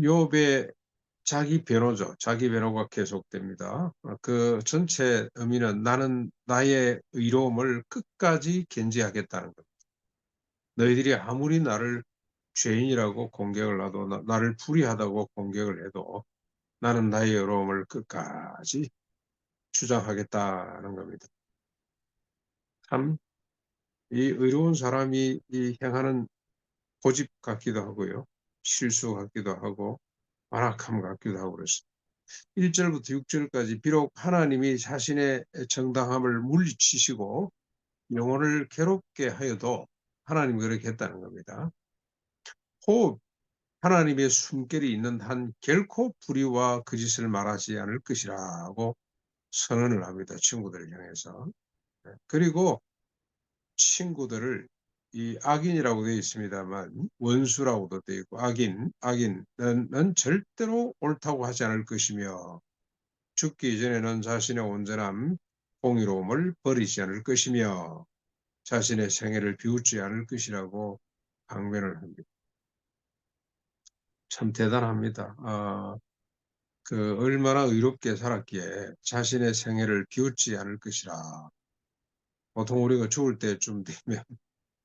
욥의 자기 변호죠. 자기 변호가 계속됩니다. 그 전체 의미는 나는 나의 의로움을 끝까지 견지하겠다는 것. 너희들이 아무리 나를 죄인이라고 공격을 하도 나를 불의하다고 공격을 해도 나는 나의 의로움을 끝까지 주장하겠다는 겁니다. 참 이 의로운 사람이 이 행하는 고집 같기도 하고요. 실수 같기도 하고 완악함 같기도 하고 그랬습니다. 1절부터 6절까지 비록 하나님이 자신의 정당함을 물리치시고 영혼을 괴롭게 하여도 하나님이 그렇게 했다는 겁니다. 혹 하나님의 숨결이 있는 한 결코 불의와 거짓을 말하지 않을 것이라고 선언을 합니다. 친구들을 향해서. 그리고 친구들을 이 악인이라고 되어 있습니다만 원수라고도 되어 있고 악인은 절대로 옳다고 하지 않을 것이며 죽기 전에는 자신의 온전함, 공의로움을 버리지 않을 것이며 자신의 생애를 비웃지 않을 것이라고 강변을 합니다. 참 대단합니다. 얼마나 의롭게 살았기에 자신의 생애를 비웃지 않을 것이라. 보통 우리가 죽을 때쯤 되면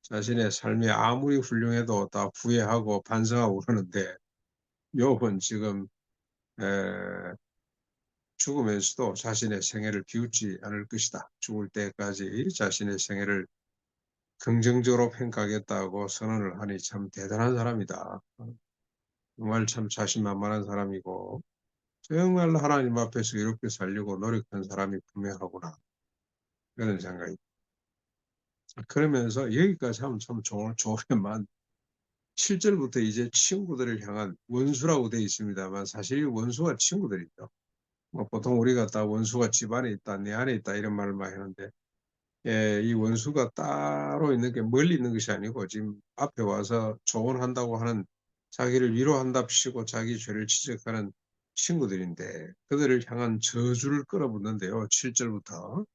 자신의 삶이 아무리 훌륭해도 다 후회하고 반성하고 그러는데 욥은 지금 죽으면서도 자신의 생애를 비웃지 않을 것이다. 죽을 때까지 자신의 생애를 긍정적으로 평가하겠다고 선언을 하니 참 대단한 사람이다. 정말 참 자신만만한 사람이고 정말 하나님 앞에서 이렇게 살려고 노력한 사람이 분명하구나. 그런 생각이. 그러면서 여기까지 하면 참 좋으면 7절부터 이제 친구들을 향한 원수라고 되어 있습니다만 사실 원수가 친구들이죠. 뭐 보통 우리가 다 원수가 집안에 있다, 내 안에 있다 이런 말을 많이 하는데 이 원수가 따로 있는 게 멀리 있는 것이 아니고 지금 앞에 와서 조언한다고 하는 자기를 위로한답시고 자기 죄를 지적하는 친구들인데 그들을 향한 저주를 끌어붙는데요. 7절부터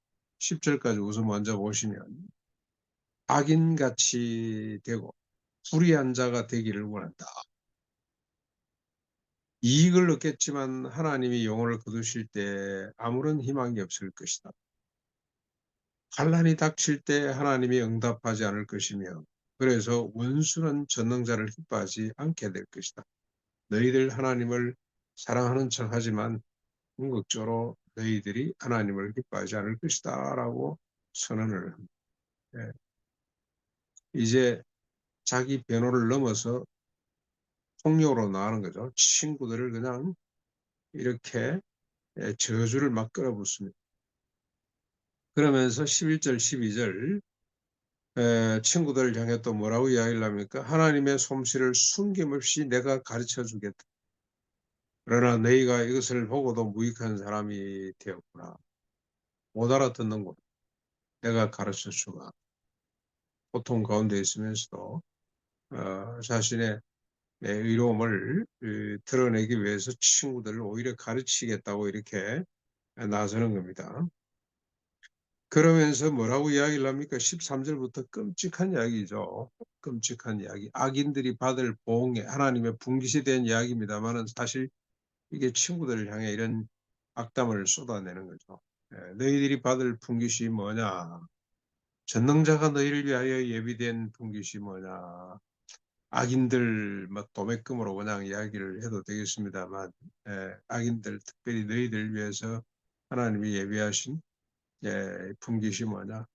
10절까지 우선 먼저 보시면 악인같이 되고 불의한 자가 되기를 원한다. 이익을 얻겠지만 하나님이 영혼을 거두실 때 아무런 희망이 없을 것이다. 환난이 닥칠 때 하나님이 응답하지 않을 것이며 그래서 원수는 전능자를 기뻐하지 않게 될 것이다. 너희들 하나님을 사랑하는 척하지만 궁극적으로 너희들이 하나님을 기뻐하지 않을 것이다 라고 선언을 합니다. 예. 이제 자기 변호를 넘어서 폭력으로 나가는 거죠. 친구들을 그냥 이렇게 저주를 막 끌어붙습니다. 그러면서 11절 12절 친구들을 향해 또 뭐라고 이야기를 합니까? 하나님의 솜씨를 숨김없이 내가 가르쳐 주겠다. 그러나 너희가 이것을 보고도 무익한 사람이 되었구나. 못 알아듣는구나. 내가 가르쳐 주마. 고통 가운데 있으면서도 자신의 의로움을 드러내기 위해서 친구들을 오히려 가르치겠다고 이렇게 나서는 겁니다. 그러면서 뭐라고 이야기를 합니까? 13절부터 끔찍한 이야기죠. 끔찍한 이야기. 악인들이 받을 보응에 하나님의 분깃에 대한 이야기입니다만은 사실 이게 친구들을 향해 이런 악담을 쏟아내는 거죠. 너희들이 받을 분깃이 뭐냐? 전능자가 너희를 위하여 예비된 분깃이 뭐냐? 악인들 뭐 도매금으로 그냥 이야기를 해도 되겠습니다만 악인들 특별히 너희들 위해서 하나님이 예비하신 분깃이 뭐냐?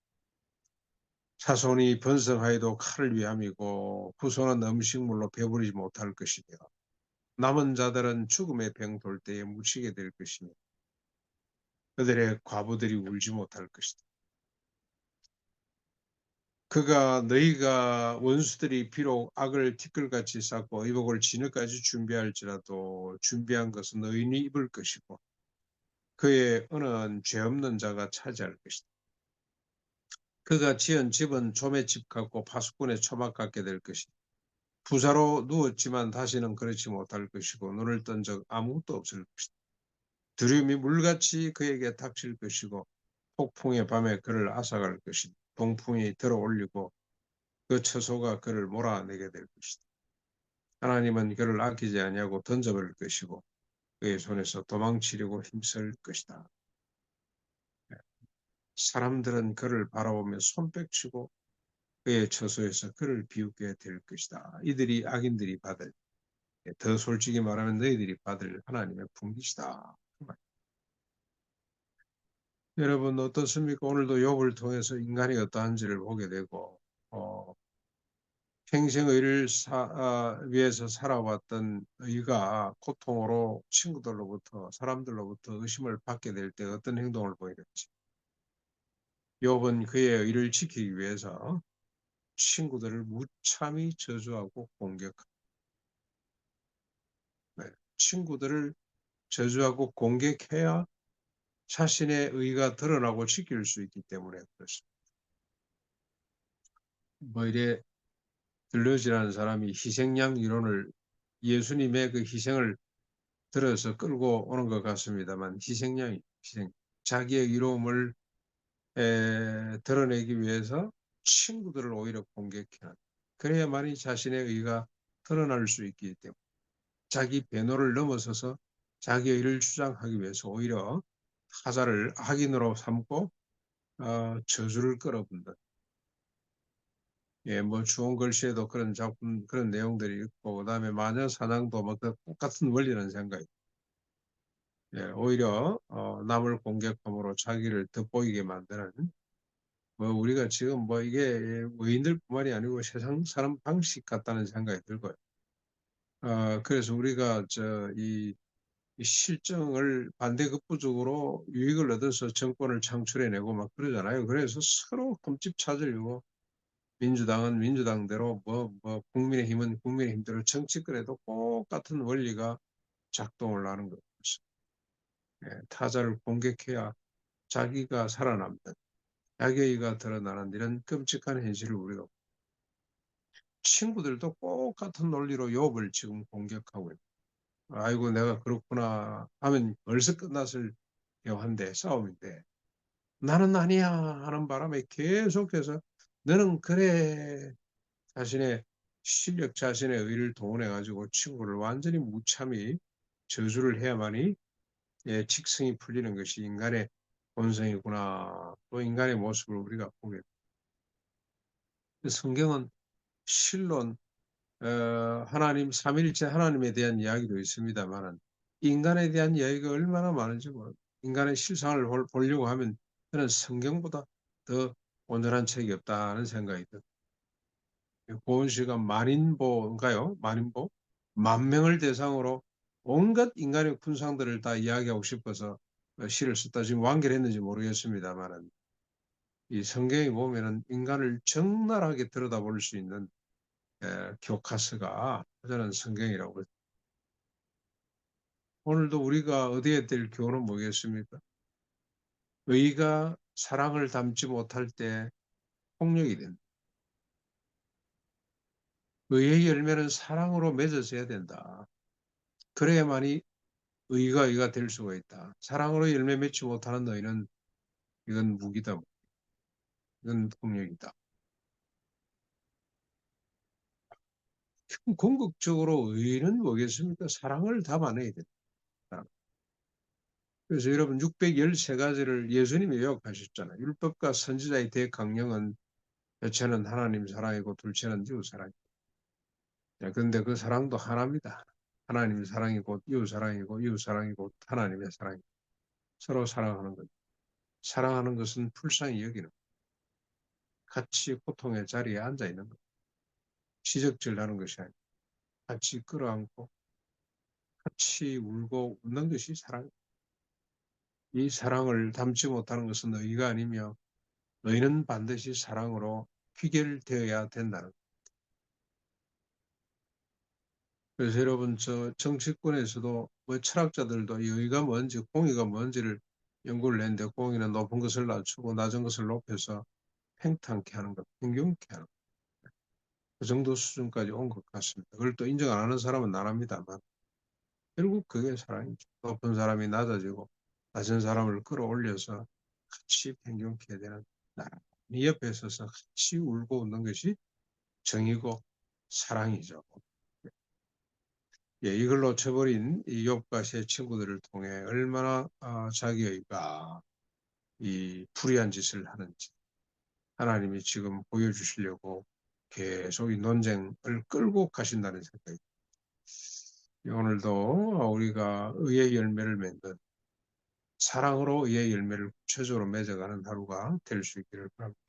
자손이 번성하여도 칼을 위함이고 후손은 음식물로 배부르지 못할 것이며 남은 자들은 죽음의 병 돌 때에 묻히게 될 것이며 그들의 과부들이 울지 못할 것이다. 그가 너희가 원수들이 비록 악을 티끌같이 쌓고 의복을 진흙까지 준비할지라도 준비한 것은 너희는 입을 것이고 그의 은은 죄 없는 자가 차지할 것이다. 그가 지은 집은 좀의 집 같고 파수꾼의 초막 같게 될 것이다. 부자로 누웠지만 다시는 그렇지 못할 것이고 눈을 뜬 적 아무것도 없을 것이다. 두려움이 물같이 그에게 닥칠 것이고 폭풍의 밤에 그를 앗아갈 것이다. 동풍이 들어올리고 그 처소가 그를 몰아내게 될 것이다. 하나님은 그를 아끼지 아니하고 던져버릴 것이고 그의 손에서 도망치려고 힘쓸 것이다. 사람들은 그를 바라보며 손뼉치고 그의 처소에서 그를 비웃게 될 것이다. 이들이 악인들이 받을, 더 솔직히 말하면 너희들이 받을 하나님의 풍기시다. 여러분 어떻습니까? 오늘도 욥을 통해서 인간이 어떠한지를 보게 되고 평생 의를 위해서 살아왔던 의가 고통으로 친구들로부터 사람들로부터 의심을 받게 될 때 어떤 행동을 보이는지. 욥은 그의 의를 지키기 위해서 친구들을 무참히 저주하고 공격합니다. 네, 친구들을 저주하고 공격해야 자신의 의가 드러나고 지킬 수 있기 때문에 그렇습니다. 뭐 이래 들러지라는 사람이 희생양 이론을 예수님의 그 희생을 들어서 끌고 오는 것 같습니다만 희생양이 자기의 의로움을 드러내기 위해서 친구들을 오히려 공격해야 그래야만이 자신의 의가 드러날 수 있기 때문에 자기 배노를 넘어서서 자기 의를 주장하기 위해서 오히려 타자를 악인으로 삼고 저주를 끌어본다. 예, 뭐 주홍 글씨에도 그런 작품 그런 내용들이 있고 그다음에 마녀 사냥도 뭐 똑같은 원리라는 생각이. 예, 오히려 남을 공격함으로 자기를 돋보이게 만드는 뭐 우리가 지금 뭐 이게 의인들뿐만이 아니고 세상 사람 방식 같다는 생각이 들고요. 그래서 우리가 이 실정을 반대급부적으로 유익을 얻어서 정권을 창출해내고 막 그러잖아요. 그래서 서로 흠집 찾으려고 민주당은 민주당대로 뭐 국민의힘은 국민의힘대로 정치권에도 똑같은 원리가 작동을 하는 것 같습니다. 예, 타자를 공격해야 자기가 살아남는 자기의가 드러나는 이런 끔찍한 현실을 우리가 친구들도 똑같은 논리로 욥을 지금 공격하고 있고 아이고 내가 그렇구나 하면 벌써 끝났을 대화인데 싸움인데 나는 아니야 하는 바람에 계속해서 너는 그래 자신의 실력 자신의 의를 동원해 가지고 친구를 완전히 무참히 저주를 해야만이 직성이 풀리는 것이 인간의 본성이구나 또 인간의 모습을 우리가 보게 됩니다. 성경은 실론 하나님 삼위일체 하나님에 대한 이야기도 있습니다만 인간에 대한 이야기가 얼마나 많은지 모릅니다. 인간의 실상을 보려고 하면 저는 성경보다 더 온전한 책이 없다는 생각이 듭니다. 고은 씨가 만인보인가요? 만인보? 만 명을 대상으로 온갖 인간의 군상들을 다 이야기하고 싶어서 시를 썼다. 지금 완결했는지 모르겠습니다만 이 성경에 보면은 인간을 적나라하게 들여다볼 수 있는 교과서가 저는 성경이라고. 오늘도 우리가 얻어야 될 교훈은 뭐겠습니까? 의가 사랑을 담지 못할 때 폭력이 된다. 의의 열매는 사랑으로 맺어져야 된다. 그래야만이 의가 될 수가 있다. 사랑으로 열매 맺지 못하는 너희는 이건 무기다. 이건 폭력이다. 궁극적으로 의는 뭐겠습니까? 사랑을 담아내야 된다. 그래서 여러분 613가지를 예수님이 요약하셨잖아요. 율법과 선지자의 대강령은 첫째는 하나님 사랑이고 둘째는 이웃 사랑이고. 그런데 그 사랑도 하나입니다. 하나님 사랑이고 이웃 사랑이고 이웃 사랑이고 하나님의 사랑이고 서로 사랑하는 것. 사랑하는 것은 불쌍히 여기는 것. 같이 고통의 자리에 앉아 있는 것. 지적질하는 것이 아니고 같이 끌어안고 같이 울고 웃는 것이 사랑. 이 사랑을 담지 못하는 것은 의가 아니며 의는 반드시 사랑으로 귀결되어야 된다는 것. 그래서 여러분 저 정치권에서도 뭐 철학자들도 이 의가 뭔지 공의가 뭔지를 연구를 했는데 공의는 높은 것을 낮추고 낮은 것을 높여서 팽창케 하는 것, 평균케 하는 것. 그 정도 수준까지 온 것 같습니다. 그걸 또 인정 안 하는 사람은 나랍니다만 결국 그게 사랑이죠. 높은 사람이 낮아지고 낮은 사람을 끌어올려서 같이 평균케 되는 나라. 이 옆에 서서 같이 울고 웃는 것이 정이고 사랑이죠. 예, 이걸 놓쳐버린 이 욥과 세 친구들을 통해 얼마나 자기가 이 불의한 짓을 하는지 하나님이 지금 보여주시려고 계속 이 논쟁을 끌고 가신다는 생각이 오늘도 우리가 의의 열매를 맺는 사랑으로 의의 열매를 구체적으로 맺어가는 하루가 될 수 있기를 바랍니다.